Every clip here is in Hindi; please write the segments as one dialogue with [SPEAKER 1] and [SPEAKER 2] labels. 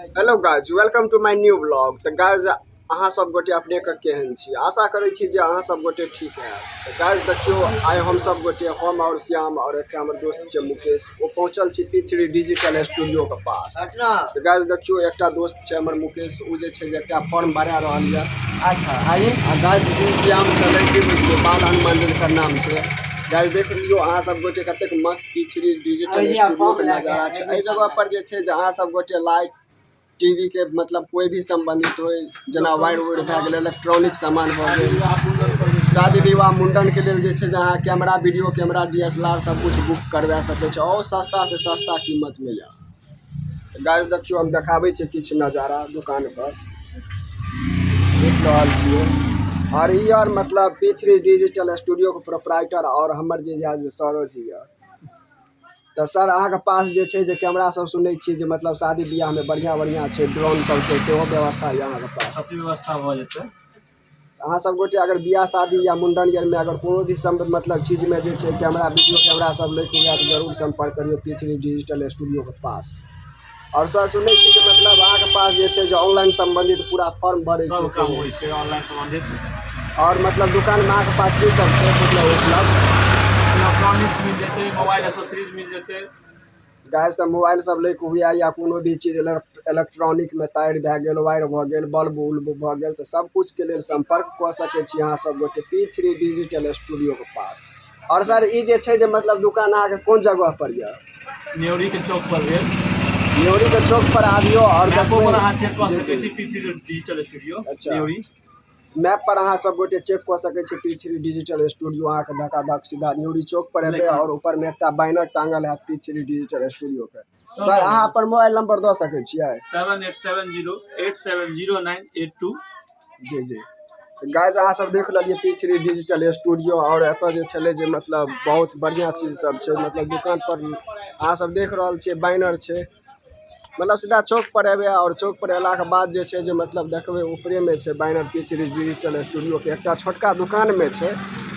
[SPEAKER 1] Hello guys, welcome to my new blog. तो गाइज अहाँ सब गोटे अपने के केहन छी? आशा करै छी जे अहाँ सब गोटे ठीक है। तो गाइज देखियो, आइ हम सब गोटे, हम और श्याम और एक हमर दोस्त छै मुकेश, वो पहुँचल छी P3 डिजिटल स्टूडियो के पास। तो गाइज देखियो, एकटा दोस्त छै हमर मुकेश, उ जे छै जे एकटा फॉर्म भरा रहल है।
[SPEAKER 2] अच्छा आइए।
[SPEAKER 1] आ गाइज ई श्याम छलै कि बुझलिए, बाल हनुमान जी के नाम छै। गाइज देख लियो अहाँ सब गोटे कतेक मस्त P3 डिजिटल स्टूडियो के नजारा छै। एहि जगह पर जे छै जे अहाँ सब गोटे लाइट टीवी के मतलब कोई भी संबंधित हो, जना वायर उड़ भए गेल, इलेक्ट्रॉनिक सामान भऽ गेल, शादी विवाह मुंडन के लेल जे छै जे अहाँ कैमरा, वीडियो कैमरा, DSLR सब कुछ बुक करवा सकै छै और सस्ता से सस्ता कीमत में या। गाइस देखियो, हम देखाबै छी किछ नजारा दुकान पर देख रहल छियै। और ई और मतलब P3 डिजिटल स्टूडियो के प्रोपराइटर और हमर जे सरोज जी। तो सर अहाँ के पास जे छै जे कैमरा सब सुनै छी जे मतलब शादी बियाह में बढ़िया बढ़िया छै, ड्रोन सब के सेहो व्यवस्था है अहाँ के पास?
[SPEAKER 2] सब व्यवस्था भ जेतै।
[SPEAKER 1] अहाँ सब गोटे अगर बियाह शादी या मुंडन में अगर कोनो भी मतलब चीज में जे छै कैमरा, वीडियो कैमरा सब लेके हुआ तो जरूर संपर्क करियो P3 डिजिटल स्टूडियो के पास। और सर सुनै छी कि मतलब अहाँ के पास जे छै जे ऑनलाइन संबंधित पूरा फॉर्म भरै छै,
[SPEAKER 2] सब काम होय छै ऑनलाइन संबंधित।
[SPEAKER 1] और मतलब दुकान में अहाँ के पास की सब छै मतलब उपलब्ध?
[SPEAKER 2] इलेक्ट्रॉनिक्स मिल जेतै, मोबाइल एक्सेसरीज मिल जेतै।
[SPEAKER 1] गाइस तो मोबाइल सब लेके हुआ या कोनो भी चीज इलेक्ट्रॉनिक में तार भए गेल, वायर भऽ गेल, बल्ब उल्ब भऽ गेल, तो सब कुछ के लेल संपर्क कऽ सकै छी अहाँ सब गोटे P3 डिजिटल स्टूडियो के पास। और सर ई जे छै जे मतलब दुकान अहाँ के कोन जगह पर यऽ?
[SPEAKER 2] न्योरी के चौक पर भेल।
[SPEAKER 1] न्योरी के चौक पर आबियो और
[SPEAKER 2] मैपो पर अहाँ चेक कऽ सकै छी P3 digital studio Nyori.
[SPEAKER 1] Map पर अहाँ सब गोटे चेक कऽ सकै छी P3 डिजिटल स्टूडियो, अहाँ के धक्का सीधा न्योरी चौक पर एबे और ऊपर में एकटा बैनर टांगल है P3 डिजिटल स्टूडियो के। सर अहाँ अपन मोबाइल नंबर दऽ सकै छियै?
[SPEAKER 2] 7870870982।
[SPEAKER 1] जी जी। गाइज अहाँ सब देख लिये P3 डिजिटल स्टूडियो, और एतऽ जे छलै जे मतलब बहुत बढ़िया चीज सब छै। मतलब दुकान पर अहाँ सब देख रहल छियै बैनर छै, मतलब सीधा चौक पर एबे और चौक पर एला के बाद जे छै जे मतलब देखबै ऊपरे में छै बैनर P3 डिजिटल स्टूडियो के। एकटा छोटका दुकान में छै,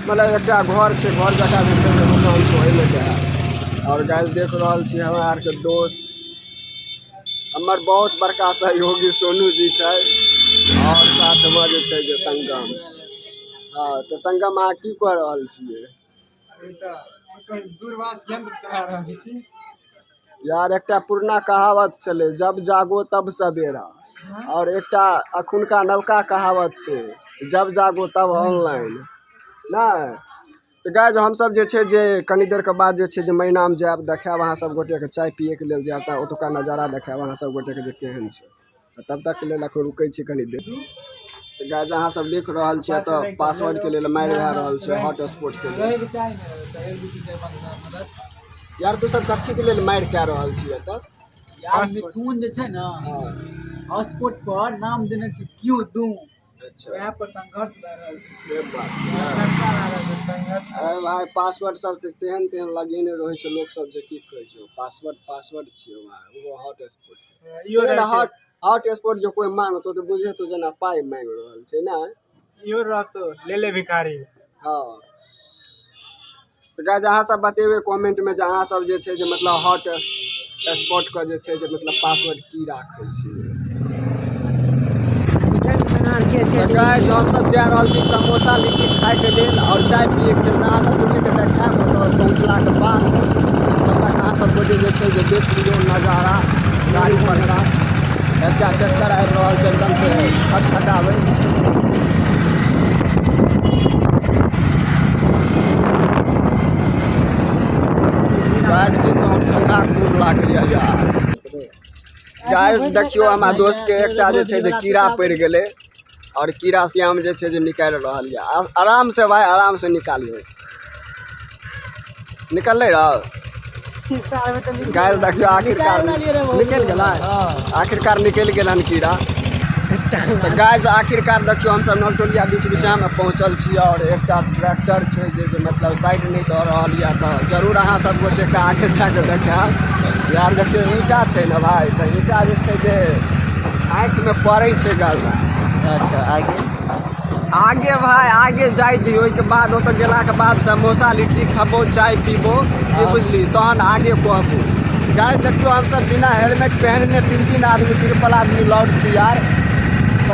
[SPEAKER 1] मतलब एकटा घर छै, घर जगह जे छै दुकान छै ओहि में छै। और गाइज देख रहल छी हमरा आर के दोस्त, हमर बहुत बड़का सहयोगी सोनू जी छै, और साथ में जे छै जे संगम। हाँ तो संगम अहाँ की कह रहल छियै?
[SPEAKER 3] दूरभाष यंत्र चला रहल छी
[SPEAKER 1] यार एकटा पुरना कहावत चले, जब जागो तब सवेरा, और एकटा अखुनका नवका कहावत छै, जब जागो तब ऑनलाइन ना। तो गाइज हम सब जे छै जे कनी देर के बाद जे छै जे मैना में जायब, देखाब अहाँ सब गोटे के चाय पिए के लेल जायब, तऽ ओतुका नजारा देखाब अहाँ सब गोटे के जे केहन छै। तब तक के लेल अखन रुकै छी कनी देर। तो गाइज अहाँ सब देख रहल छियै तो पासवर्ड के लेल मारि भए रहल छै हॉटस्पॉट के लेल। यार तू सब कथी के लेल मारि कए रहल छियै तऽ?
[SPEAKER 3] यार मिथुन जे छै ना, हॉटस्पॉट पर नाम देने छै क्यों दूं।
[SPEAKER 1] अच्छा
[SPEAKER 3] वहाँ पर संघर्ष भए रहल छै
[SPEAKER 1] से बात
[SPEAKER 3] संघर्ष।
[SPEAKER 1] अरे भाई पासवर्ड सब तेहन तेहन लगेने रहै छै लोग सब, जे की कहै छै पासवर्ड छियै भाई, वो हॉटस्पॉट
[SPEAKER 3] इहो रहै छै।
[SPEAKER 1] हॉटस्पॉट जो कोई मांगतो तो बुझे तो जना पाई मांग रहल छै ना।
[SPEAKER 3] इहो रहतो ले ले भिखारी।
[SPEAKER 1] हाँ तो गाइज अहाँ सब बतेबे कमेंट में जे अहाँ सब जे छै जे मतलब हॉटस्पॉट के जे छै जे मतलब पासवर्ड की राखै छियै। तो गाइज हम सब जा रहल छी समोसा लिट्टी खाए के लेल और चाय पिए के लेल। अहाँ सब गोटे के देखाब ओतऽ पहुँचला के बाद, तब तक अहाँ सब गोटे जे छै जे देख लियौ नजारा गाड़ी पर का। एकटा ट्रैक्टर आबि रहल छै एकदम से खटखटाबै। गाइज के तो ठंडा खूब लागैया यार। गाइज देखियो हमरा दोस्त के एकटा जे छै जे कीड़ा पड़ि गेलै, और कीड़ा श्याम जे छै जे निकाल रहल है। आराम से भाई, आराम से निकालियो। निकल रहा गाइस देखियो आखिरकार निकल गेला, आखिरकार निकल गेलन कीड़ा। तो गाइस आखिरकार देखियो हम सब नवटोलिया बीच बीचा में पहुँचल छी, और एकटा ट्रैक्टर छै जे मतलब साइड नहीं दऽ रहल है, तो जरूर अहाँ सब गोटे के आगे जाके देखाब। यार देखियो ईंटा छै ना भाई, तो ईंटा जे छै जे आँखि में पड़ै छै गलना।
[SPEAKER 2] अच्छा
[SPEAKER 1] आगे भाई आगे जाय दियो, के बाद ओतऽ गेला के बाद समोसा लिट्टी खाबो, चाय पीबो, की बुझली, तहन आगे कहबो। गाइस देखियो हम सब बिना हेलमेट पहनने 3 आदमी 3 आदमी लौट छी यार।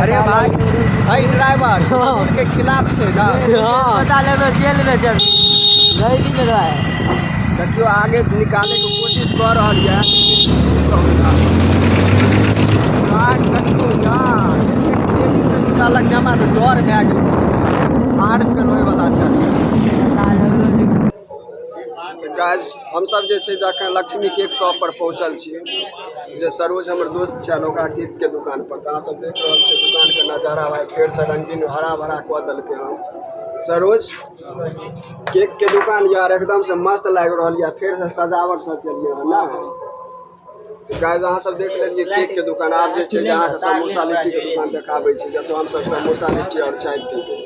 [SPEAKER 1] अरे भाई भाई ड्राइवर कानून के खिलाफ छे ना।
[SPEAKER 3] पता लगे जेल में जब नहीं मिल रहा है।
[SPEAKER 1] देखियो आगे निकाले के कोशिश कर रहा है यार देखियो यार तेजी से निकालक जमा तो डर भए गेल हार्ड फेल होय वाला छै। गाइस हम सब जे छै जखन लक्ष्मी केक शॉप पर पहुंचल छी जे सरोज हमर दोस्त छै ओकरा केक के दुकान पर अहाँ सब देख रहल छै दुकान के नजारा भाई फेर से रंगीन हरा भरा कऽ देलकै हन। सरोज केक के दुकान यार एकदम से मस्त लाग रहल है फेर से सजावट सब चलिए है ना। तो गाइस अहाँ सब देख लेलिए केक के दुकान आब जे छै अहाँ के समोसा लिट्टी के दुकान देखाबै छी जब हम सब समोसा लिट्टी और चाय पीबै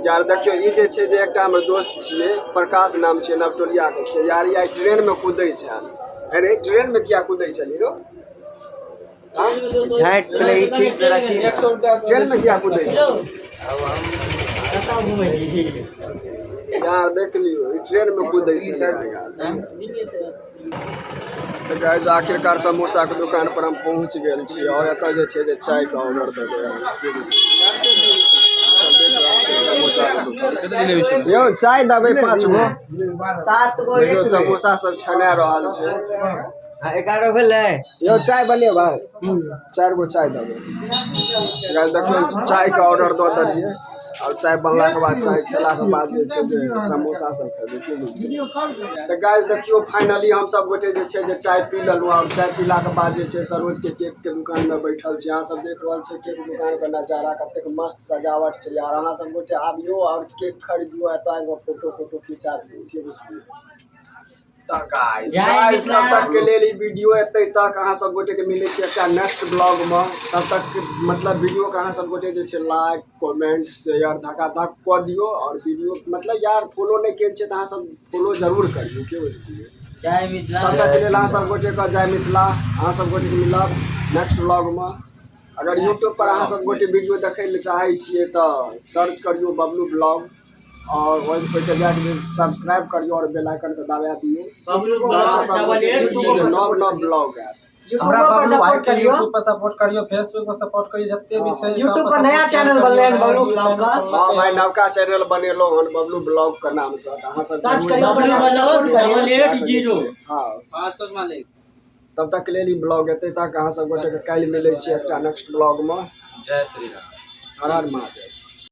[SPEAKER 1] यार। देखियो ई जे छै जे एकटा हमर दोस्त छियै प्रकाश नाम छै नवटोलिया के छै यार। या ट्रेन में कूदै छै। अरे ट्रेन में किया कूदै छली रो
[SPEAKER 3] हाइट प्ले ठीक से रखी।
[SPEAKER 1] ट्रेन में किया कूदै छै यार देख लियो ई ट्रेन में कूदै छै यार। तो गाइस आखिरकार समोसा के दुकान पर हम पहुंच गेल छी और एतय जे छै जे चाय के ऑर्डर देबै यो चाय दबै 5 गो
[SPEAKER 3] 7 गो
[SPEAKER 1] देखियो समोसा सब छना रहल छै।
[SPEAKER 3] 11 भेलै
[SPEAKER 1] यो चाय बने भाई 4 गो चाय दबै। गाइस देखियो चाय के ऑर्डर दऽ देलिए और चाय बनला के बाद चाय खेला के बाद जे छै जे समोसा सब खेबै की बुझलिए। तो गाइस देखियो फाइनली हम सब गोटे जे छै जे चाय पी लेलहुँ और चाय पीला के बाद जे छै सरोज के केक के दुकान में बैठल छी। अहाँ सब देख रहल छै केक दुकान के नजारा कतेक मस्त सजावट छै यार। अहाँ सब गोटे आबियो और केक खरीदियो एतय फोटो खिंचाबियो की बुझलिए। गाइस तब तक के लिए वीडियो एते तक अहाँ सब गोटे के मिले छै एकटा नेक्स्ट ब्लॉग में। तब तक मतलब वीडियो के अहाँ सब गोटे जे छै लाइक कमेंट शेयर धकाधक कऽ दियो और वीडियो मतलब यार फॉलो नहीं केल छै त अहाँ सब फॉलो जरूर करियो की बुझलिए।
[SPEAKER 3] जय मिथिला।
[SPEAKER 1] तब तक के लिए अहाँ सब गोटे का जय मिथिला। अहाँ सब गोटे के मिलब नेक्स्ट ब्लॉग में। अगर यूट्यूब पर अहाँ सब गोटे वीडियो देखे ले चाहे छिए तो सर्च करियो बबलू ब्लॉग और वही पे जाके सब्सक्राइब करियो और बेल आइकन को दबा दियो। नव ब्लॉग है
[SPEAKER 4] हमरा बबलू भाई के यूट्यूब पर सपोर्ट करियो फेसबुक पर सपोर्ट करियो जत्ते भी छै
[SPEAKER 3] यूट्यूब पर नया चैनल बनले है बबलू ब्लॉग का।
[SPEAKER 1] हां भाई नवका चैनल बनेलो हन बबलू ब्लॉग का नाम से अहाँ सब
[SPEAKER 3] सर्च करियो बबलू 880
[SPEAKER 1] हां
[SPEAKER 3] 500 मालिक।
[SPEAKER 1] तब तक के लिए ब्लॉग एते तक अहाँ सब गोटे के काल्हि मिलै छै एकटा नेक्स्ट ब्लॉग में।
[SPEAKER 4] जय श्री राम
[SPEAKER 1] हर हर महादेव।